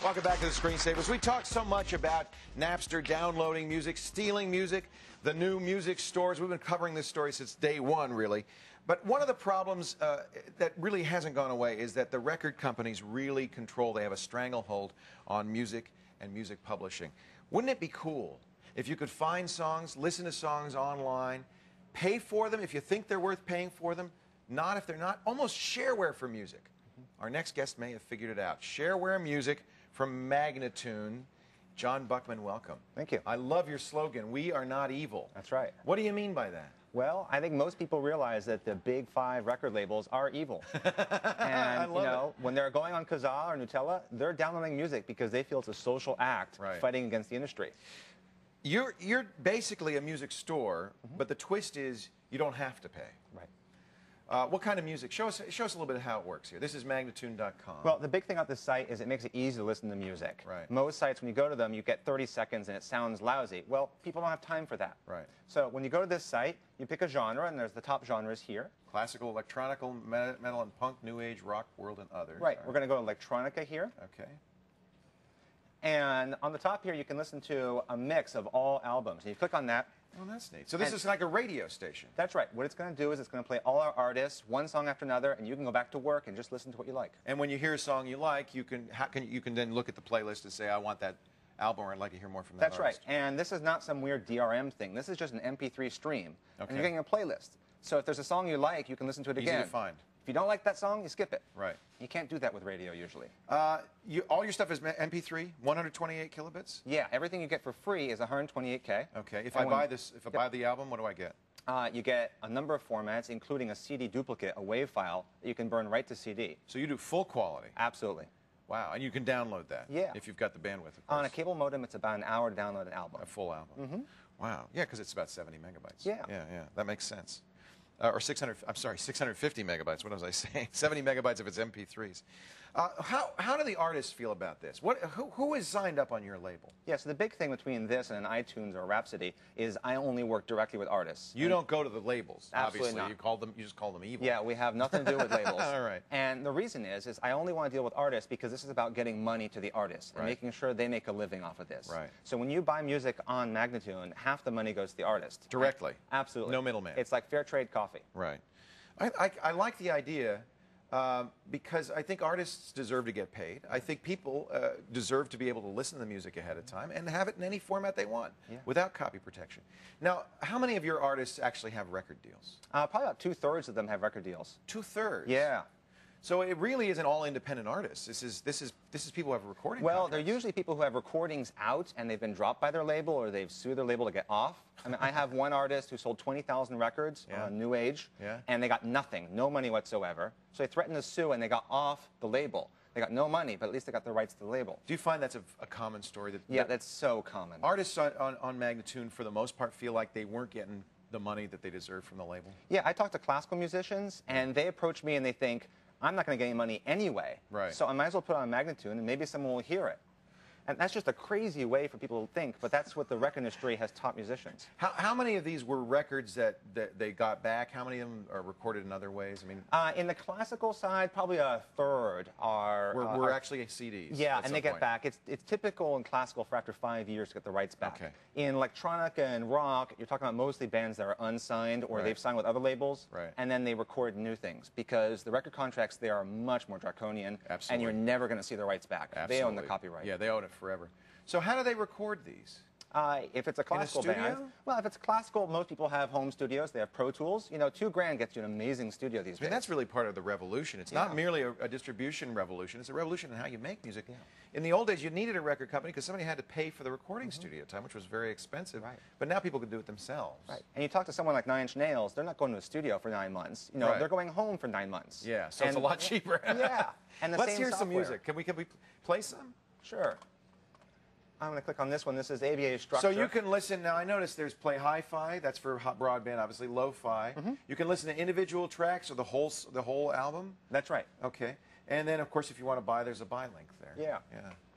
Welcome back to the Screensavers. We talk so much about Napster downloading music, stealing music, the new music stores. We've been covering this story since day one, really. But one of the problems that really hasn't gone away is that the record companies really control. They have a stranglehold on music and music publishing. Wouldn't it be cool if you could find songs, listen to songs online, pay for them if you think they're worth paying for them, not if they're not, almost shareware for music? Our next guest may have figured it out. Shareware music from Magnatune. John Buckman, welcome. Thank you. I love your slogan, "We are not evil." That's right. What do you mean by that? Well, I think most people realize that the big five record labels are evil. And, when they're going on Kazaa or Nutella, they're downloading music because they feel it's a social act fighting against the industry. You're basically a music store, but the twist is you don't have to pay. Right. What kind of music? Show us a little bit of how it works here. This is Magnatune.com. Well, the big thing about this site is it makes it easy to listen to music. Right. Most sites, when you go to them, you get 30 seconds and it sounds lousy. Well, people don't have time for that. Right. So when you go to this site, you pick a genre, and there's the top genres here. Classical, electronical, metal and punk, new age, rock, world, and others. Right. We're going to go to electronica here. Okay. And on the top here, you can listen to a mix of all albums. And you click on that. Oh, that's neat. So this is like a radio station. That's right. What it's going to do is it's going to play all our artists, one song after another, and you can go back to work and just listen to what you like. And when you hear a song you like, you can then look at the playlist and say, I want that album, or I'd like to hear more from that That's artist. right. And this is not some weird DRM thing. This is just an MP3 stream. Okay. And you're getting a playlist. So if there's a song you like, you can listen to it again. Easy to find. If you don't like that song, you skip it. Right. You can't do that with radio usually. All your stuff is MP3, 128 kilobits? Yeah, everything you get for free is 128K. Okay. If I buy the album, what do I get? You get a number of formats, including a CD duplicate, a WAV file that you can burn right to CD. So you do full quality? Absolutely. Wow. And you can download that? Yeah. If you've got the bandwidth, of course. On a cable modem, it's about an hour to download an album. A full album? Mm-hmm. Wow. Yeah, because it's about 70 megabytes. Yeah. Yeah. That makes sense. Or 650 megabytes. What was I saying? 70 megabytes if it's MP3s. How do the artists feel about this? Who is signed up on your label? Yeah, so the big thing between this and an iTunes or Rhapsody is I only work directly with artists. You don't go to the labels, Absolutely obviously. not. You just call them evil. Yeah, we have nothing to do with labels. All right. And the reason is I only want to deal with artists because this is about getting money to the artists and making sure they make a living off of this. Right. So when you buy music on Magnatune, half the money goes to the artist. Directly? Absolutely. No middleman? It's like fair trade coffee. Right. I like the idea because I think artists deserve to get paid. I think people deserve to be able to listen to the music ahead of time and have it in any format they want without copy protection. Now, how many of your artists actually have record deals? Probably about 2/3 of them have record deals. 2/3? Yeah. So it really isn't all independent artists. This is people who have recording Well, contracts. they're usually people who have recordings out and they've been dropped by their label or they've sued their label to get off. I mean, I have one artist who sold 20,000 records on New Age, and they got nothing, no money whatsoever. So they threatened to sue and they got off the label. They got no money, but at least they got the rights to the label. Do you find that's a common story? Yeah, that's so common. Artists on Magnatune, for the most part, feel like they weren't getting the money that they deserved from the label? Yeah, I talk to classical musicians, and they approach me and they think, I'm not going to get any money anyway. Right. So I might as well put it on Magnatune, and maybe someone will hear it. And that's just a crazy way for people to think, but that's what the record industry has taught musicians. How many of these were records that they got back? How many of them are recorded in other ways? I mean, in the classical side, probably a third are actually CDs. Yeah, and they get back. It's typical in classical for after 5 years to get the rights back. Okay. In electronica and rock, you're talking about mostly bands that are unsigned or they've signed with other labels, and then they record new things because the record contracts there are much more draconian, and you're never going to see the rights back. Absolutely. They own the copyright. Yeah, they own it forever. So how do they record these? If it's a classical band, well, if it's classical, most people have home studios. They have Pro Tools. You know, $2,000 gets you an amazing studio these days. I mean, that's really part of the revolution. It's not merely a distribution revolution. It's a revolution in how you make music. Yeah. In the old days, you needed a record company because somebody had to pay for the recording studio time, which was very expensive. Right. But now people can do it themselves. Right. And you talk to someone like 9 Inch Nails, they're not going to a studio for 9 months. You know, they're going home for 9 months. Yeah, so it's a lot cheaper. Yeah. And Let's hear some music. Can we play some? Sure. I'm going to click on this one. This is ABA Structure. So you can listen. Now, I noticed there's Play Hi-Fi. That's for broadband, obviously. Lo-Fi. You can listen to individual tracks or the whole album. That's right. Okay. And then, of course, if you want to buy, there's a buy link there. Yeah.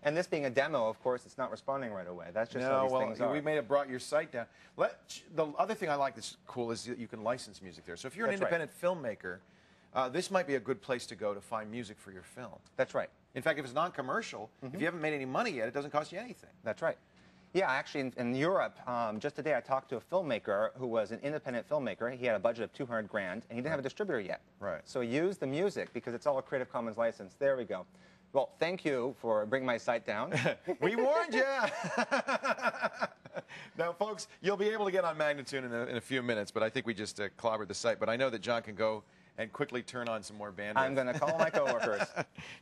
And this being a demo, of course, it's not responding right away. That's just how these things are. We may have brought your site down. The other thing I like that's cool is that you can license music there. So if you're an independent filmmaker, this might be a good place to go to find music for your film. That's right. In fact, if it's non-commercial, if you haven't made any money yet, it doesn't cost you anything. That's right. Yeah, actually, in Europe, just today I talked to a filmmaker who was an independent filmmaker. He had a budget of 200 grand, and he didn't have a distributor yet. Right. So he used the music because it's all a Creative Commons license. There we go. Well, thank you for bringing my site down. We warned you. Now, folks, you'll be able to get on Magnitude in a few minutes, but I think we just clobbered the site. But I know that John can go and quickly turn on some more bandwidth. I'm going to call my coworkers.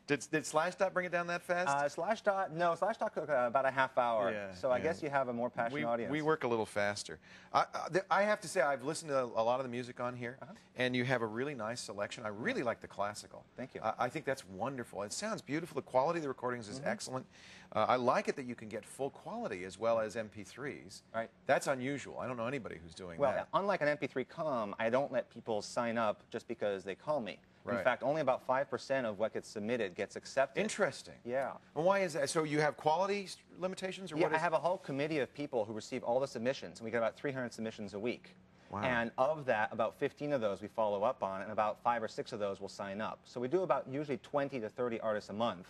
Did Slashdot bring it down that fast? Slashdot, no, Slashdot took about a half hour. Yeah, so I guess you have a more passionate audience. We work a little faster. I have to say, I've listened to a lot of the music on here, and you have a really nice selection. I really like the classical. Thank you. I think that's wonderful. It sounds beautiful. The quality of the recordings is excellent. I like it that you can get full quality as well as MP3s. Right. That's unusual. I don't know anybody who's doing Well, that. unlike an MP3 com, I don't let people sign up just because they call me. Right. In fact, only about 5% of what gets submitted gets accepted. Interesting. Yeah. And why is that? So you have quality limitations, or Yeah, what is I have a whole committee of people who receive all the submissions, and we get about 300 submissions a week. Wow. And of that, about 15 of those we follow up on, and about 5 or 6 of those will sign up. So we do about usually 20 to 30 artists a month,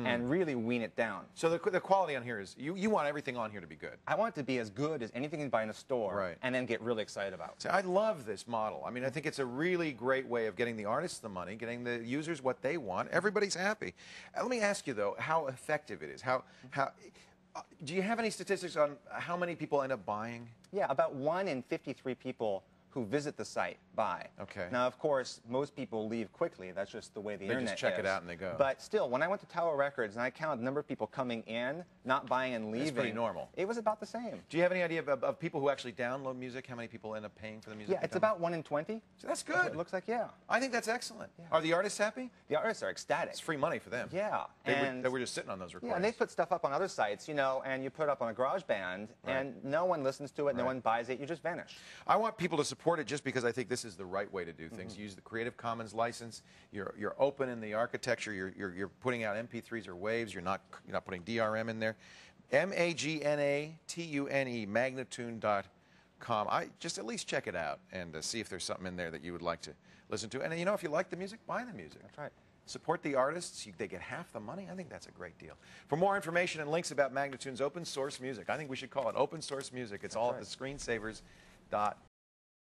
and really wean it down. So the quality on here is, you want everything on here to be good. I want it to be as good as anything you can buy in a store, Right. and then get really excited about. So I love this model. I mean, I think it's a really great way of getting the artists the money, getting the users what they want. Everybody's happy. Let me ask you, though, how effective it is. Do you have any statistics on how many people end up buying? Yeah, about 1 in 53 people who visit the site buy. Okay. Now, of course, most people leave quickly. That's just the way the internet is. They just check it out and they go. But still, when I went to Tower Records and I counted the number of people coming in, not buying and leaving. That's pretty normal. It was about the same. Do you have any idea of people who actually download music? How many people end up paying for the music? Yeah, it's about 1 in 20. So that's good. It looks like, yeah. I think that's excellent. Yeah. Are the artists happy? The artists are ecstatic. It's free money for them. Yeah. They were just sitting on those recordings. Yeah, and they put stuff up on other sites, you know, and you put it up on a garage band, and no one listens to it, no one buys it, you just vanish. I want people to support it just because I think this is the right way to do things. Use the Creative Commons license. You're open in the architecture. You're putting out MP3s or waves. You're not putting DRM in there. MAGNATUNE, Magnatune.com. Just at least check it out and see if there's something in there that you would like to listen to. And you know, if you like the music, buy the music. That's right. Support the artists. They get half the money. I think that's a great deal. For more information and links about Magnatune's open source music, I think we should call it open source music. It's all at the screensavers.com.